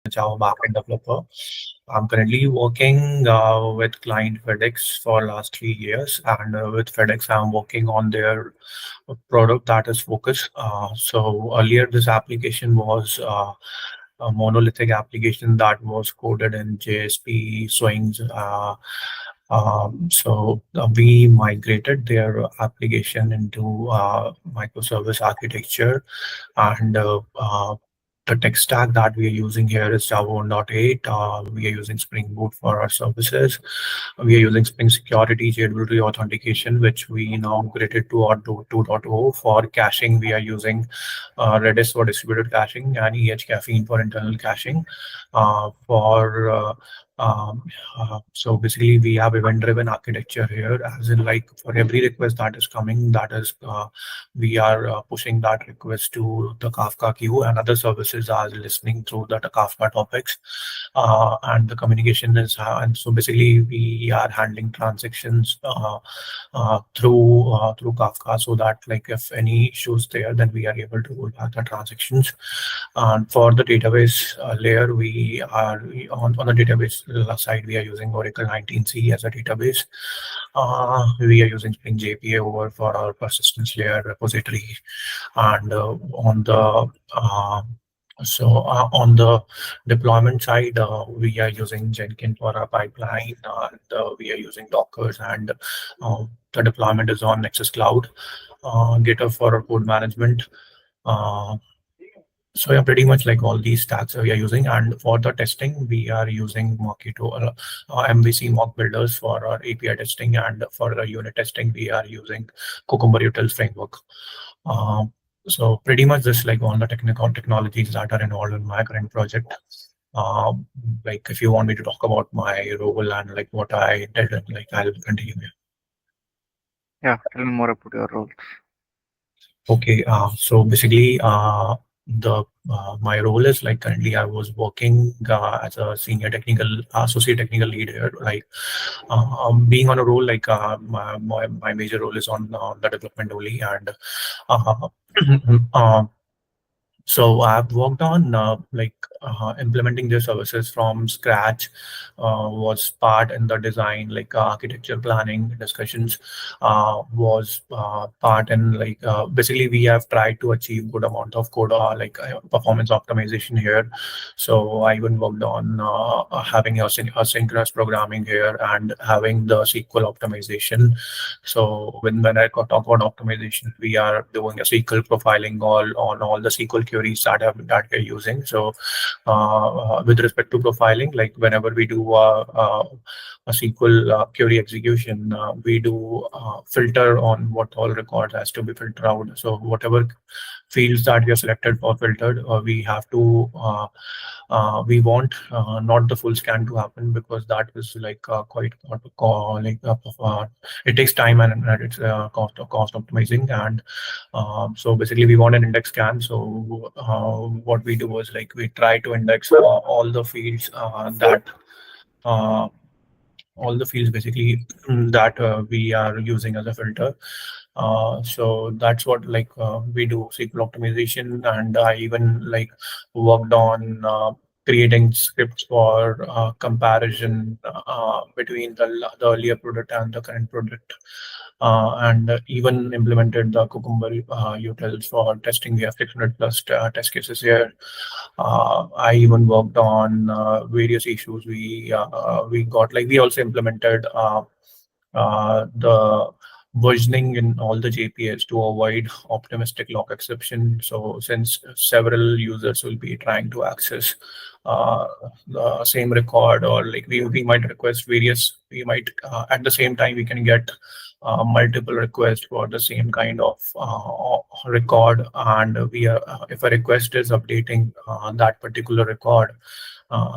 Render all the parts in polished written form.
Java Backend Developer. I'm currently working with client FedEx for last 3 years, and with FedEx, I'm working on their product that is Focus. So earlier, this application was a monolithic application that was coded in JSP swings. We migrated their application into microservice architecture, and the tech stack that we are using here is Java 1.8. We are using Spring Boot for our services. We are using Spring Security JWT authentication, which we now upgraded to our 2.0. For caching, we are using Redis for distributed caching and Caffeine for internal caching. For So basically, we have event-driven architecture here, as in like for every request that is coming, that is we are pushing that request to the Kafka queue, and other services are listening through the Kafka topics, and the communication is. And so basically, we are handling transactions through Kafka, so that like if any issues there, then we are able to roll back the transactions. And for the database layer, we are on the database side, we are using Oracle 19c as a database. We are using Spring JPA over for our persistence layer repository, and on the deployment side, we are using Jenkins for our pipeline, and we are using Dockers, and the deployment is on Nexus Cloud, GitHub for our code management. So yeah, pretty much like all these stacks we are using, and for the testing, we are using Mockito, MVC mock builders for our API testing, and for the unit testing, we are using Cucumber Utils framework. So pretty much this like all the technical technologies that are involved in my current project. Like if you want me to talk about my role and like what I did, like I'll continue here. Yeah, tell me more about your role. Okay, so basically, my role is like currently I was working as a senior technical associate technical lead here. Like being on a role like my major role is on the development only, and uh, so I've worked on implementing their services from scratch. Was part in the design, like architecture planning discussions. Was part in like basically we have tried to achieve good amount of code performance optimization here. So I even worked on having asynchronous programming here and having the SQL optimization. So when I talk about optimization, we are doing a SQL profiling on all the SQL queries that we're using. So with respect to profiling, like whenever we do a SQL query execution, we do filter on what all records has to be filtered out. So whatever fields that we have selected for filtered, we have to we want not the full scan to happen, because that is like quite it takes time, and it's cost optimizing. And so basically we want an index scan. So what we do is like we try to index all the fields that all the fields basically that we are using as a filter. So that's what like we do SQL optimization, and I even like worked on creating scripts for comparison between the earlier product and the current product, and even implemented the Cucumber utils for testing. We have 600 plus test cases here. I even worked on various issues. We got like we also implemented the versioning in all the JPS to avoid optimistic lock exception. So since several users will be trying to access the same record, or like we might request various, we might at the same time we can get multiple requests for the same kind of record, and we are if a request is updating that particular record,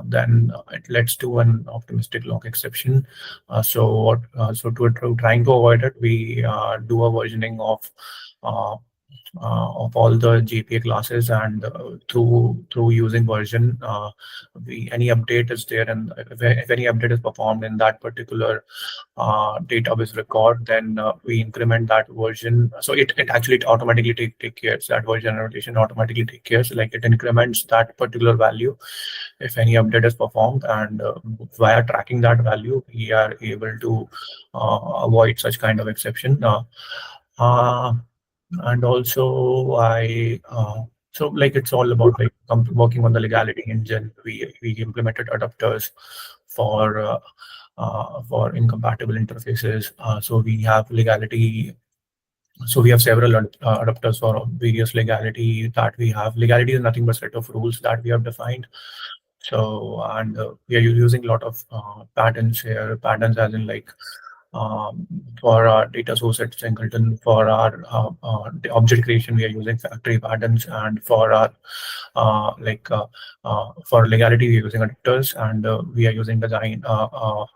then it leads to an optimistic lock exception. So trying to avoid it, we do a versioning of of all the JPA classes, and through using version, we any update is there, and if any update is performed in that particular database record, then we increment that version. So it actually it automatically take care, that version annotation automatically take care, so like it increments that particular value if any update is performed, and via tracking that value we are able to avoid such kind of exception. Uh, and also I so like it's all about like working on the legality engine. We implemented adapters for for incompatible interfaces. So we have legality. So we have several adapters for various legality that we have. Legality is nothing but set of rules that we have defined. So, and we are using a lot of patterns here. Patterns as in like for our data source at Singleton, for our the object creation, we are using factory patterns, and for our for legality, we are using adapters, and we are using design. One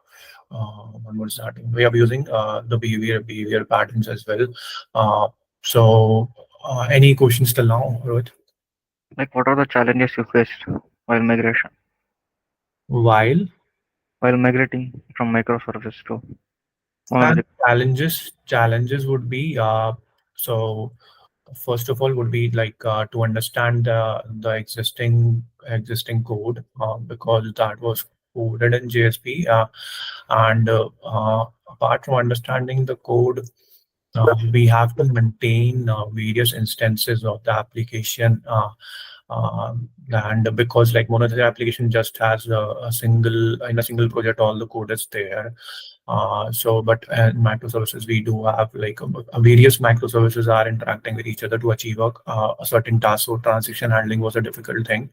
more starting. We are using the behavior patterns as well. Uh, any questions till now, Rohit? Like, what are the challenges you faced while migration, While while migrating from microservices to and monolithic? challenges would be so first of all would be like to understand the existing code, because that was coded in JSP, and apart from understanding the code, we have to maintain various instances of the application, and because like monolithic application just has a single in a single project all the code is there. But in microservices, we do have like various microservices are interacting with each other to achieve a certain task. So transition handling was a difficult thing,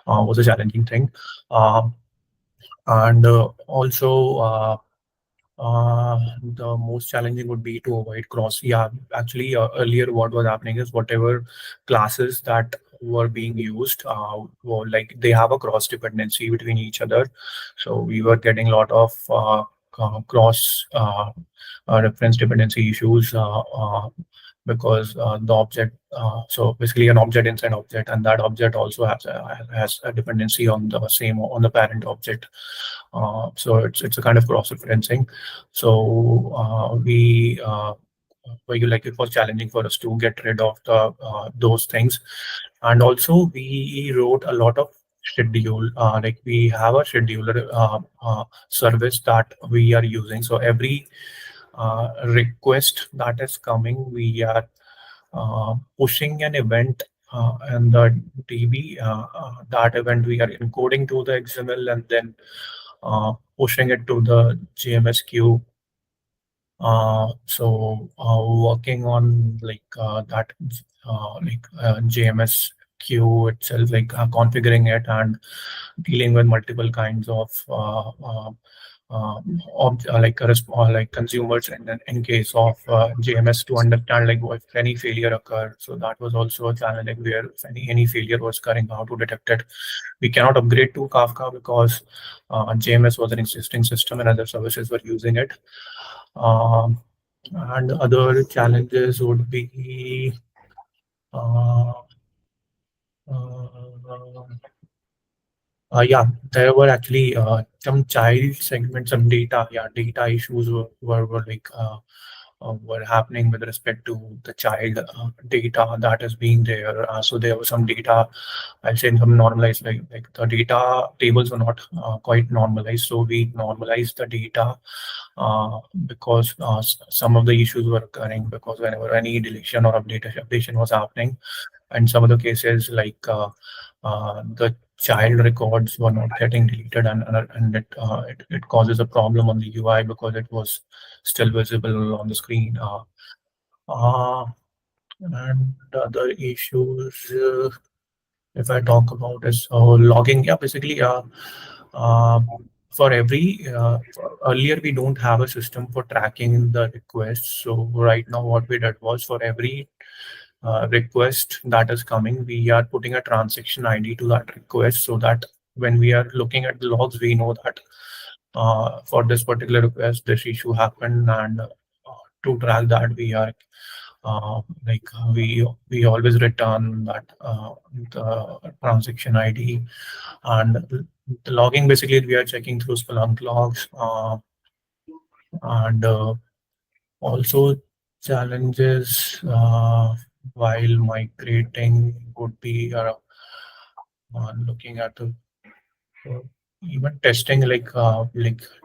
was a challenging thing. Uh, and also the most challenging would be to avoid cross. Yeah, actually, earlier what was happening is whatever classes that were being used were like they have a cross dependency between each other. So we were getting a lot of cross reference dependency issues, because the object. So basically, an object inside object, and that object also has a dependency on the same on the parent object. So it's a kind of cross referencing. So like it was challenging for us to get rid of the those things, and also we wrote a lot of schedule. Like we have a scheduler service that we are using. So every request that is coming, we are pushing an event and the DB. That event we are encoding to the XML and then pushing it to the JMS queue. Working on like that JMS queue itself, like configuring it and dealing with multiple kinds of like consumers, and then in case of JMS to understand like if any failure occurred. So that was also a challenge, like where if any failure was occurring, how to detect it. We cannot upgrade to Kafka because JMS was an existing system and other services were using it. Um, and other challenges would be uh, uh, yeah, there were actually some child segments, some data, yeah, data issues were like were happening with respect to the child data that is being there. So there was some data, I'll say some normalized, like the data tables were not quite normalized. So we normalized the data because some of the issues were occurring because whenever any deletion or updation was happening, and some of the cases like the child records were not getting deleted, and it causes a problem on the UI because it was still visible on the screen. Uh, and other issues, if I talk about is logging. Yeah, basically, uh, for every earlier we don't have a system for tracking the requests. So right now, what we did was for every request that is coming, we are putting a transaction ID to that request so that when we are looking at the logs, we know that for this particular request, this issue happened, and to track that, we are we always return that the transaction ID, and the logging, basically we are checking through Splunk logs, and also challenges while migrating would be looking at the uh, even testing, like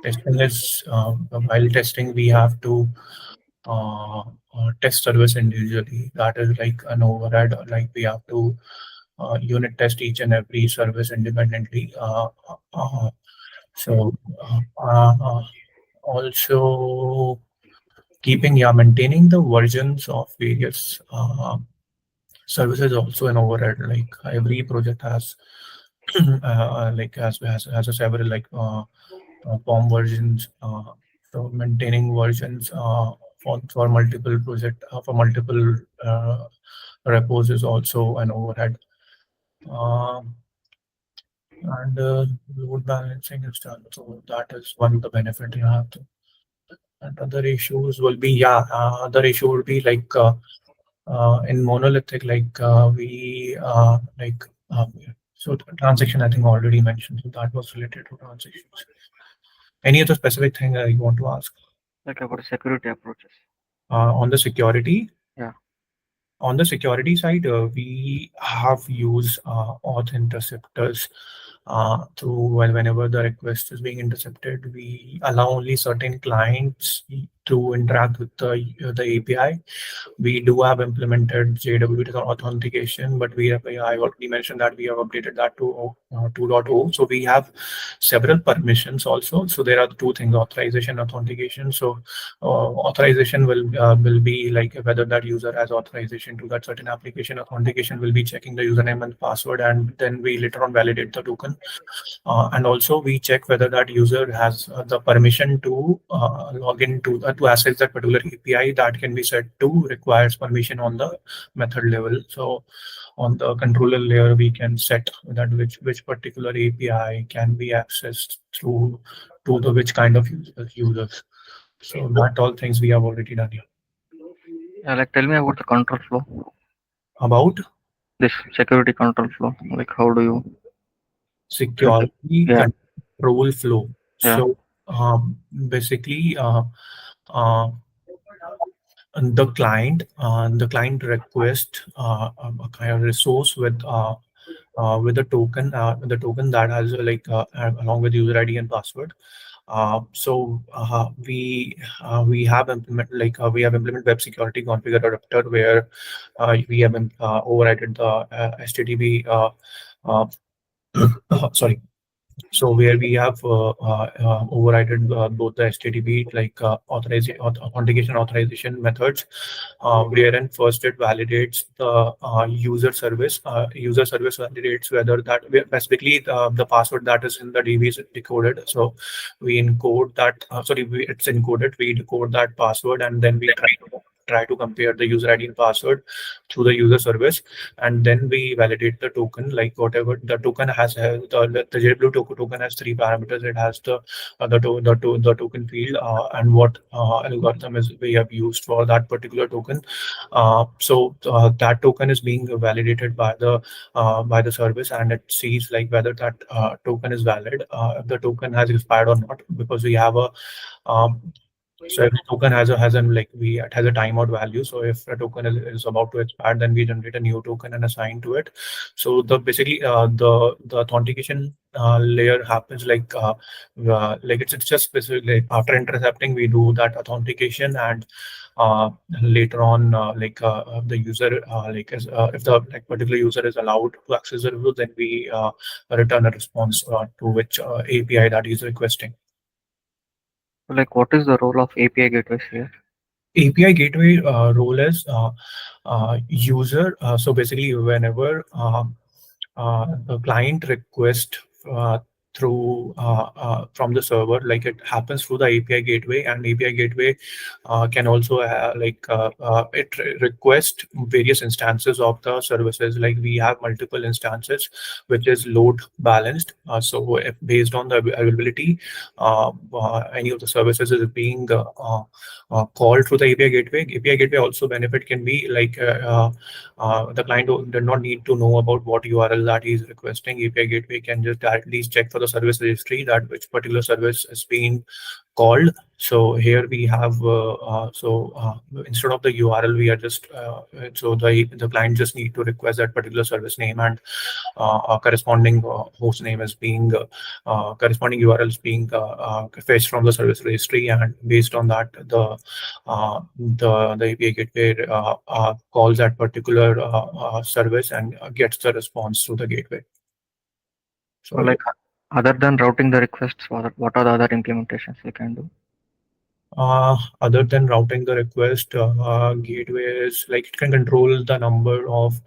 testing is while testing we have to test service individually. That is like an overhead. Like we have to unit test each and every service independently. So also keeping, yeah, maintaining the versions of various services also an overhead. Like every project has like has a several POM versions. So maintaining versions for multiple project for multiple uh, repos is also an overhead. Um, and load balancing is done. So that is one of the benefit you have to. And other issues will be, yeah, other issue will be like in monolithic, so transaction, I think already mentioned. So that was related to transactions. Any other specific thing you want to ask Like about security approaches. on the security? Yeah. On the security side, we have used auth interceptors to, well, whenever the request is being intercepted, we allow only certain clients to interact with the API. We do have implemented JWT authentication, but we have, I already mentioned that we have updated that to 2.0. So we have several permissions also. So there are two things: authorization, authentication. So authorization will be like whether that user has authorization to that certain application. Authentication will be checking the username and password, and then we later on validate the token. And also we check whether that user has the permission to log in to access that particular API. That can be set to requires permission on the method level. So on the controller layer, we can set that which particular API can be accessed through to the which kind of users. So that all things we have already done here. Yeah, like tell me about the control flow. About This security control flow. Like how do you security yeah, control flow. yeah. So basically, uh, and the client request a kind of resource with the token that has along with user ID and password. So we have implemented web security configure adapter where we have overridden the HTTP. Uh, sorry, so where we have overridden both the HTTP authentication authorization methods, wherein first it validates the user service. User service validates whether that specifically the password that is in the DB is decoded. So we encode that. It's encoded. We decode that password, and then we try to compare the user ID and password through the user service, and then we validate the token. Like whatever the token the JBlue token has three parameters. It has the token field and what algorithm is we have used for that particular token. That token is being validated by the service, and it sees like whether that token is valid, if the token has expired or not, because we have a um, so every token it has a timeout value. So if a token is about to expire, then we generate a new token and assign to it. So the authentication layer happens it's just specifically after intercepting, we do that authentication, and later on the user if the particular user is allowed to access the review, then we return a response to which API that is requesting. Like what is the role of API gateways here? API gateway role is user. So basically, whenever the client request uh, through from the server. Like it happens through the API gateway, and API gateway can also request various instances of the services. Like we have multiple instances, which is load balanced. So if based on the availability, any of the services is being called through the API gateway. API gateway also benefit can be like the client did not need to know about what URL that he's requesting. API gateway can just directly check for the service registry that which particular service is being called. So here we have instead of the URL, we are just so the client just need to request that particular service name, and corresponding host name is being corresponding URL is being fetched from the service registry, and based on that, the API gateway calls that particular service and gets the response through the gateway. So So yeah. like other than routing the requests, what are the other implementations you can do? Other than routing the request, gateway is like it can control the number of.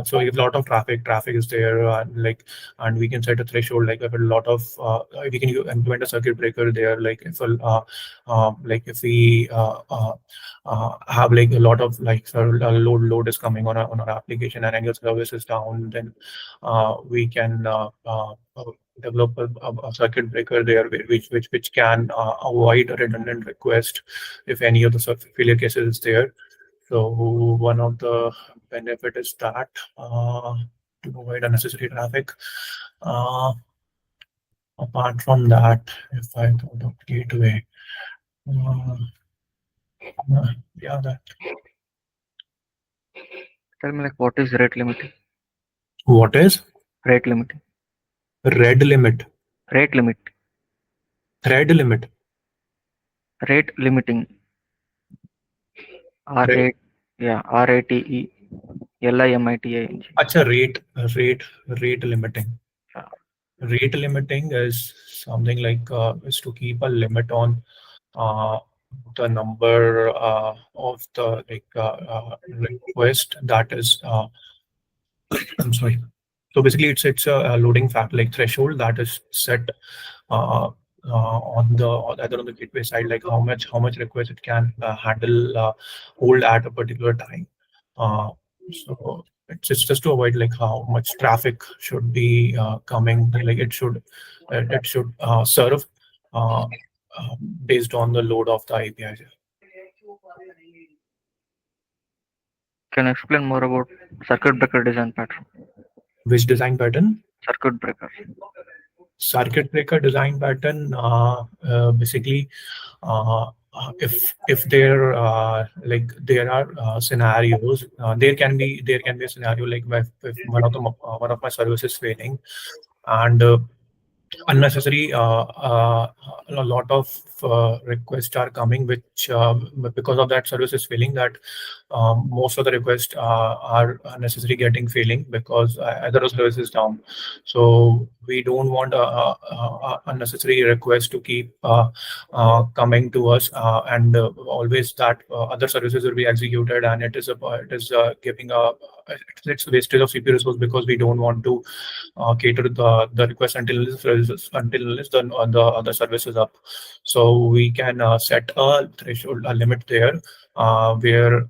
So if a lot of traffic is there, and we can set a threshold. Like if a lot of, we can implement a circuit breaker there. Like if we have like a lot of like load is coming on our application, and any service is down, then we can develop a circuit breaker there, which can avoid a redundant request if any of the failure cases is there. So one of the benefit is that to avoid unnecessary traffic. Uh, Apart from that, if I go to gateway, uh, yeah, that Tell me like what is rate limiting? what is Rate limiting. red limit, Rate limit. thread limit, Rate limiting. R right? A yeah, RATELIMITING. Acha, rate rate limiting. Yeah. Rate limiting is something like is to keep a limit on uh, the number of the request that is I'm sorry. So basically it's a loading factor like threshold that is set on the either on the gateway side, like how much request it can handle hold at a particular time. So it's just to avoid like how much traffic should be coming, like it should serve uh, uh, based on the load of the API. Can you explain more about circuit breaker design pattern? Which design pattern? Circuit breaker. Circuit breaker design pattern basically if there are scenarios, there can be a scenario like if one of my services failing, and unnecessary a lot of requests are coming, which because of that service is failing, that most of the requests are unnecessary getting failing because either the service is down. So we don't want unnecessary requests to keep coming to us, and always that other services will be executed, and it is giving it's wastage of CPU resource, because we don't want to cater the request until the other service is up. So we can set a threshold, a limit there, where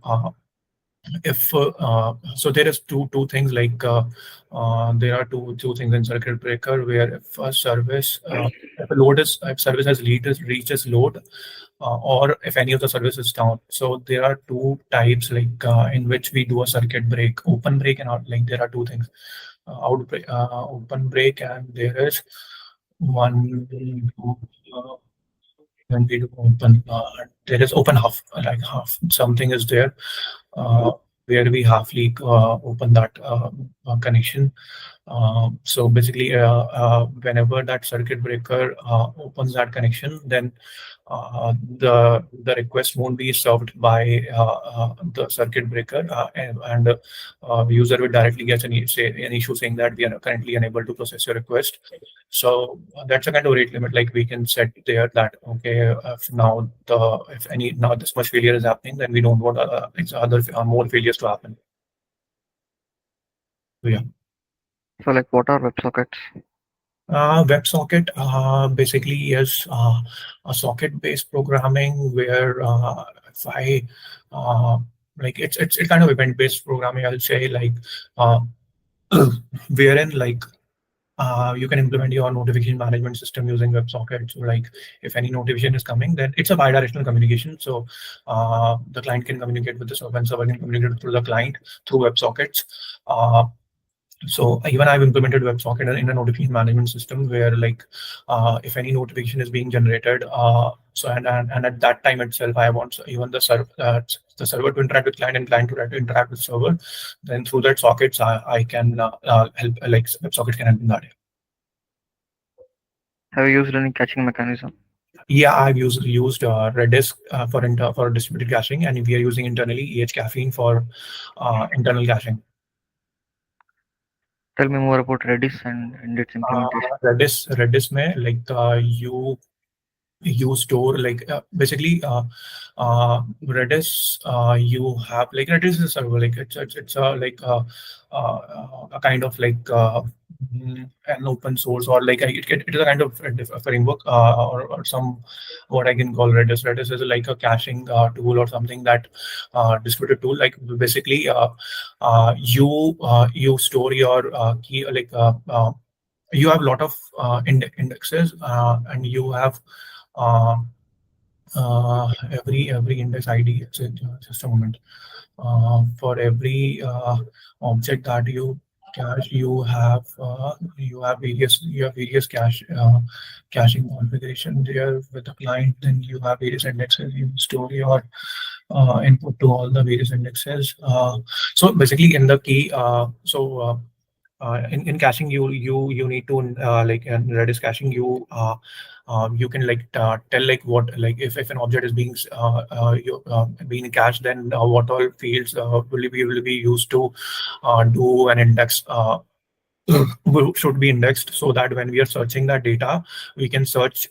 if so there is two things like there are two things in circuit breaker, where if a service if service has reaches load, or if any of the service is down. So there are two types like in which we do a circuit break: open break and out. Like there are two things, open break, and there is one uh, when we do open, there is open half, like half something is there, uh, where we halfly open that connection. So basically, whenever that circuit breaker opens that connection, then the request won't be served by the circuit breaker, and user will directly get an issue saying that we are currently unable to process your request. So that's a kind of rate limit, like we can set there that okay, if now this much failure is happening, then we don't want more failures to happen. So yeah. So like what are WebSockets? WebSocket basically is a socket-based programming where if I uh, like it's kind of event-based programming, I'll say, like uh, wherein like you can implement your notification management system using WebSocket. So like if any notification is coming, then it's a bidirectional communication. So the client can communicate with the server and server can communicate through the client through WebSockets. Uh, so even I've implemented WebSocket in a notification management system where like if any notification is being generated, so and at that time itself, I want even the server to interact with client and client to interact with server. Then through that sockets, I can help like WebSocket can help in that. Have you used any caching mechanism? Yeah, I've used Redis for distributed caching, and we are using internally caffeine for internal caching. Tell me more about Redis and its implementation. Redis में like you store like basically Redis you have like Redis is a server like it's a like a kind of like an open source or like it is a kind of a framework or some what I can call Redis. Redis is like a caching tool or something that distributed tool like basically you store your key like you have a lot of indexes and you have uh, every index ID. Just a moment. For every object that you cache, you have various caching configuration there with the client. Then you have various indexes. You store your input to all the various indexes. So basically, in the key, in caching you need to like in Redis caching you can like tell like what like if an object is being cached then what all fields will be used to do an index should be indexed so that when we are searching that data we can search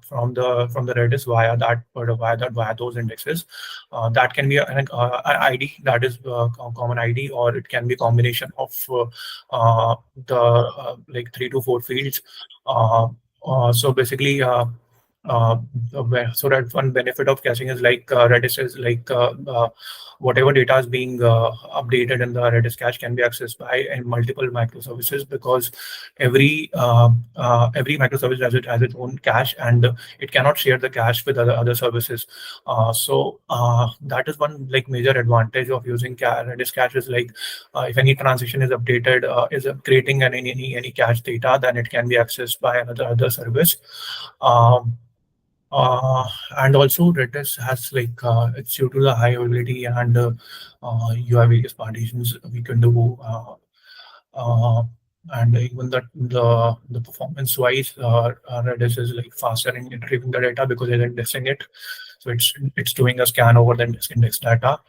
from the Redis via that or via those indexes. That can be an ID that is common ID or it can be combination of the like 3 to 4 fields. So basically uh, so that one benefit of caching is like Redis is like whatever data is being updated in the Redis cache can be accessed by multiple microservices because every microservice has its own cache and it cannot share the cache with other services. So that is one like major advantage of using Redis cache is like if any transaction is updated is creating any cache data, then it can be accessed by another other service. Um, uh, and also Redis has like it's due to the high availability and you have various partitions we can do uh, and even the performance wise Redis is like faster in retrieving the data because it's indexing it, so it's doing a scan over the index data.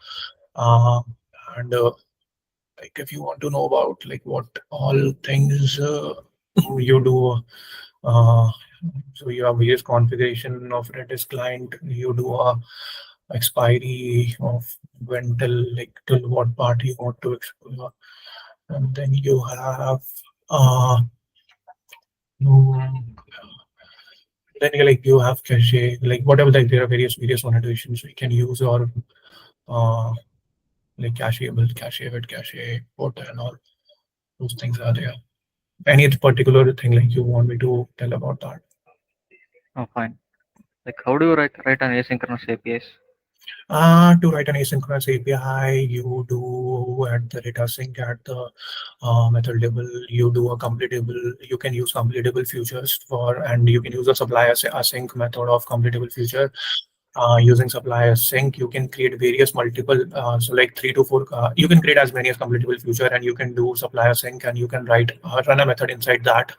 uh, and like if you want to know about like what all things you do, uh, so you have various configuration of Redis client. You do a expiry of when till what part you want to explore, and then you have uh, mm, then you have cache like whatever like there are various annotations we can use or uh, like cacheable, cache it, cache put and all those things are there. Any particular thing like you want me to tell about that? Oh, fine. Like, how do you write an asynchronous APIs? To write an asynchronous API, you do at the data sync at the method level. You do a completable. You can use completable futures for, and you can use a supply async method of completable future. Using supply async, you can create various multiple, so like 3 to 4. You can create as many as completable future, and you can do supply async, and you can run a method inside that,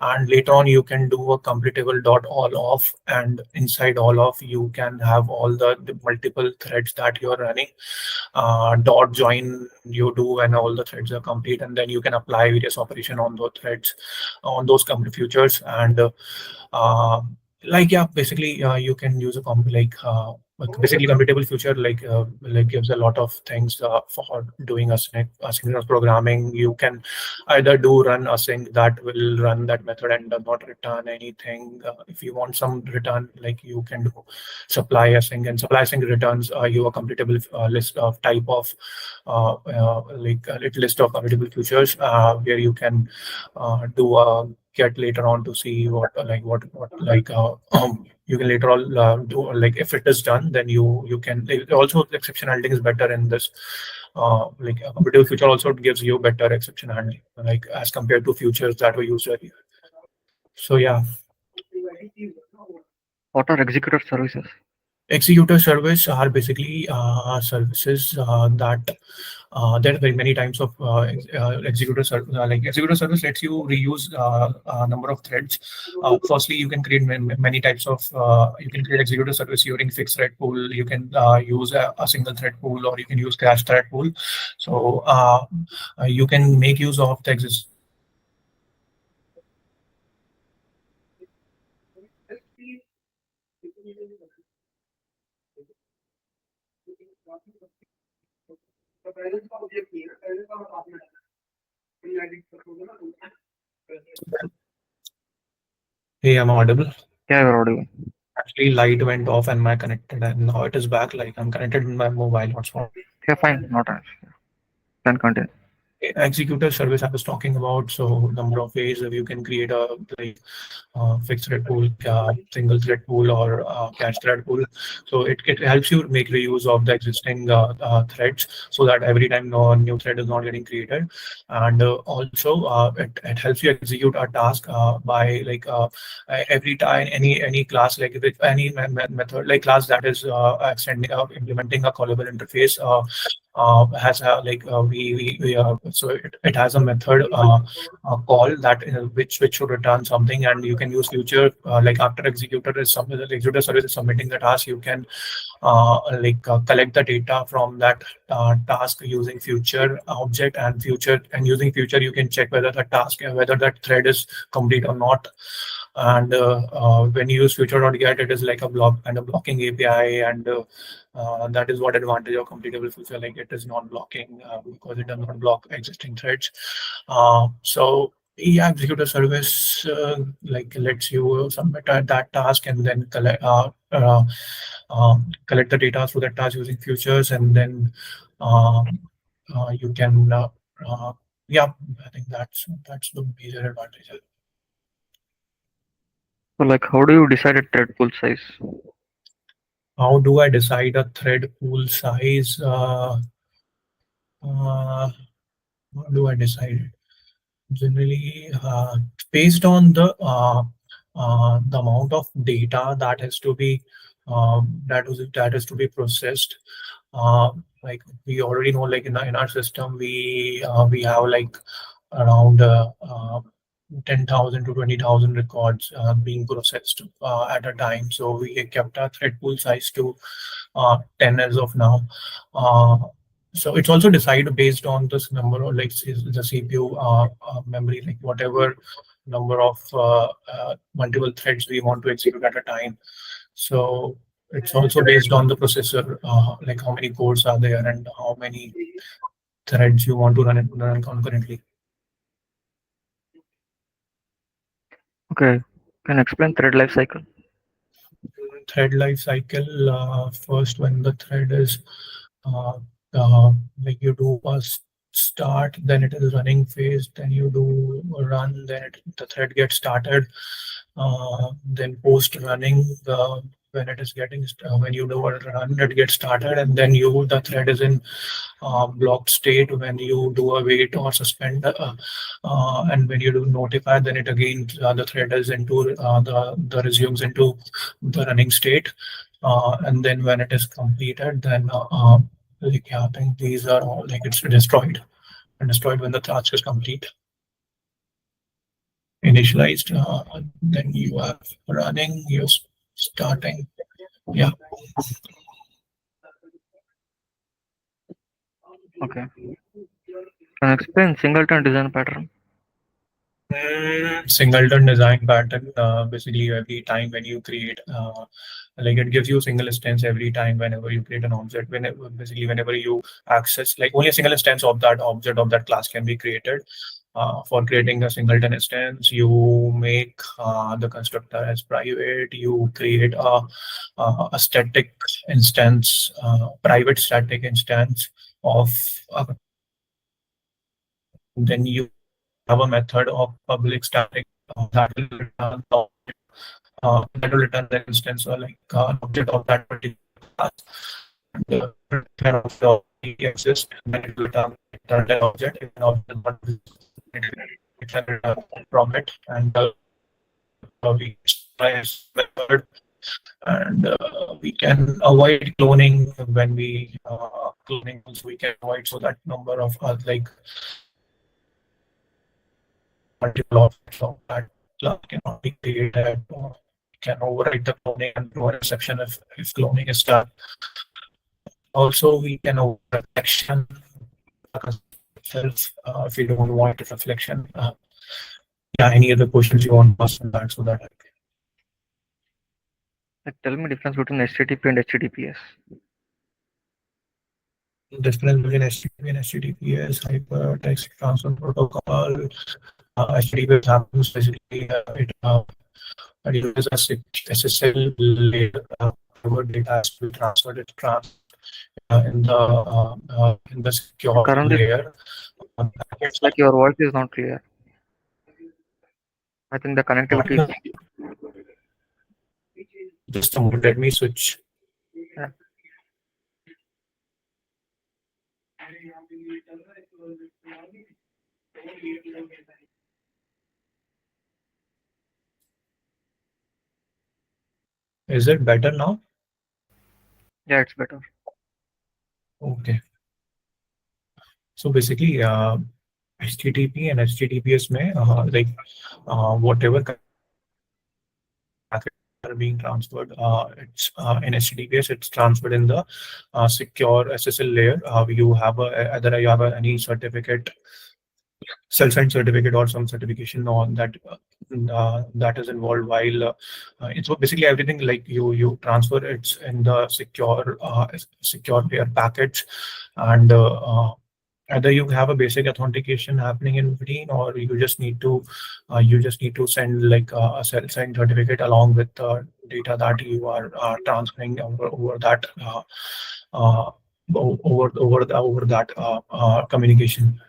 and later on you can do a completable dot all of, and inside all of you can have all the multiple threads that you're running. Dot join you do when all the threads are complete, and then you can apply various operation on those threads on those complete futures and like yeah basically you can use a comp like basically computable future like gives a lot of things for doing asynchronous programming. You can either do run async that will run that method and does not return anything. If you want some return, like you can do supply async, and supply async returns you a computable list of type of list of computable futures where you can do a get later on to see you can later on do, like if it is done, then you can also exception handling is better in this. Competitive future also gives you better exception handling, like as compared to futures that were used earlier. So yeah, What are executor services? executor service are basically services that there are very many types of executor service. Like executor service lets you reuse a number of threads. Firstly, you can create many types of. You can create executor service using fixed thread pool. You can use a single thread pool, or you can use crash thread pool. So you can make use of the existing executor service Hey, I'm audible. Yeah, you're audible. Actually, light went off and my connected, and now it is back. Like I'm connected in my mobile hotspot. Yeah, fine, not an issue. Can continue. Executor service I was talking about. So number of ways that you can create a fixed thread pool, single thread pool, or cache thread pool. So it helps you make reuse of the existing threads so that every time no new thread is not getting created. And also it helps you execute a task by every time any class, like with any method, like class that is implementing a callable interface has a so it has a method call that which should return something, and you can use future like after executor is some the executor service is submitting the task, you can collect the data from that task using future object, and future and using future you can check whether the task whether that thread is complete or not. And when you use future.get, it is like a block and a blocking API, and that is what advantage of completable future, like it is not blocking because it does not block existing threads. So yeah, executor service like lets you submit that task and then collect the data through that task using futures, and then um, you can uh, yeah, I think that's the major advantage. So, like, how do you decide a thread pool size? How do I decide a thread pool size? Uh, how do I decide it? Generally, based on the amount of data that has to be that is to be processed. Like we already know, like in our system, we have like around 10,000 to 20,000 records being processed at a time. So we kept our thread pool size to 10 as of now. Uh, so it's also decided based on this number of the CPU memory, like whatever number of multiple threads we want to execute at a time. So it's also based on the processor, like how many cores are there and how many threads you want to run concurrently. Okay, can you explain thread life cycle? Thread life cycle, first when the thread is uh, uh, like you do a start, then it is running phase, then you do a run, then the thread gets started, then post running, when it is when you do a run, it gets started, and then the thread is in blocked state when you do a wait or suspend, and when you do notify, then it again the thread is into the resumes into the running state, and then when it is completed, then like yeah, I think these are all like it's destroyed and destroyed when the task is complete. Initialized, then you are running, you're starting. Yeah. Okay. Can you explain singleton design pattern? Singleton design pattern. Basically, every time when you create, like it gives you single instance every time whenever you create an object. Whenever basically whenever you access, like only a single instance of that object of that class can be created. For creating a singleton instance, you make the constructor as private. You create a static instance, private static instance of. Then you have a method of public static that will return that will return the instance or like an object of that particular class. And if it cannot already exist, then it will return that object. If an object is not visible, it can return from it. And we can summarize method, and we can avoid cloning when we cloning also we can avoid, so that number of like multiple objects of that class cannot be created, or can override the cloning and throw an exception if cloning is done. Also, we can avoid reflection itself if we don't want reflection. Yeah, any other questions you want to ask on that so that I Like, tell me difference between HTTP and HTTPS. can difference between HTTP and HTTPS, hypertext transfer protocol. HTTPS happens basically it uses a SSL layer where data has to be transferred. It trans in the secure Currently, layer. it's like your voice is not clear. I think the connectivity. Just a moment, let me switch. Yeah, Is it better now? yeah, it's better. Okay. So basically, HTTP and HTTPS may like whatever packets are being transferred, it's in HTTPS, it's transferred in the secure SSL layer. You have either you have any certificate, self-signed certificate or some certification on that that is involved, while it's basically everything like you transfer it's in the secure layer package. And either you have a basic authentication happening in between, or you just need to send like a self-signed certificate along with the data that you are transferring over that uh, over that communication.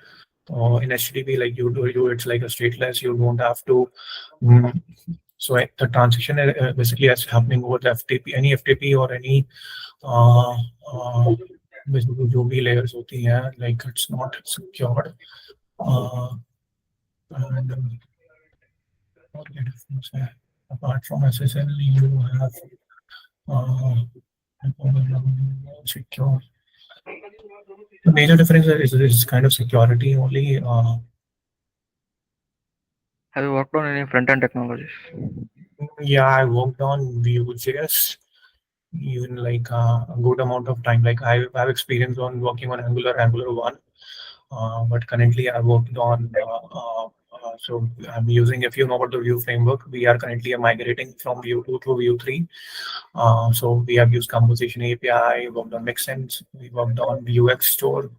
In HTTP, like you it's like a stateless. You don't have to. mm, the transition basically is happening over the FTP, any FTP or any uh, uh, basically जो भी layers होती हैं, like it's not secured. Uh, and what the difference है? Apart from SSL, you have uh, secure. The major difference is kind of security only. Have you worked on any front-end technologies? Yeah, I worked on Vue.js even like a good amount of time. Like I have experience on working on Angular 1, but currently I worked on. So I'm using, if you know about the Vue framework, we are currently migrating from Vue 2 to Vue 3. So we have used composition API, worked on Mixins, we worked on Vuex store,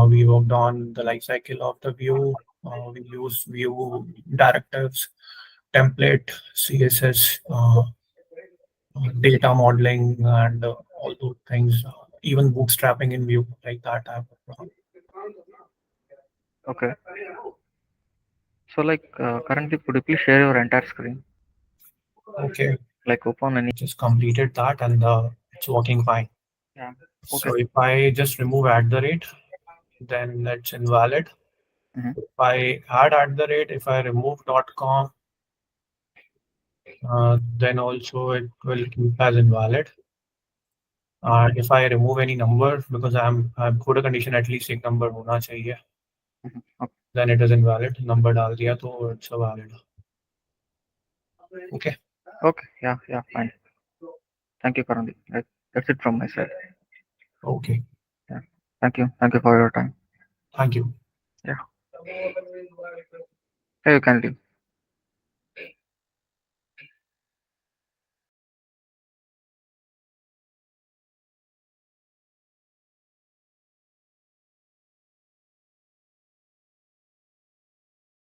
we worked on the life cycle of the Vue. We use Vue directives, template, CSS. Data modeling and all those things, even bootstrapping in Vue, like that. Okay. So, like, currently, could you please share your entire screen? Okay, Like, open any. just completed that and it's working fine. Yeah. Okay. So if I just remove at the rate, then it's invalid. Mm-hmm. If I add at the rate, if I remove .com, then also it will keep as invalid. If I remove any number, because I've put a condition at least एक number होना चाहिए, Mm-hmm. Okay. then it is invalid. Number डाल दिया तो it's a valid. Okay. Okay. Yeah. Yeah. Fine. Thank you, Karandi. That's it from my side. Okay. Yeah. Thank you. Thank you for your time. Thank you. Yeah. Yeah, you can leave.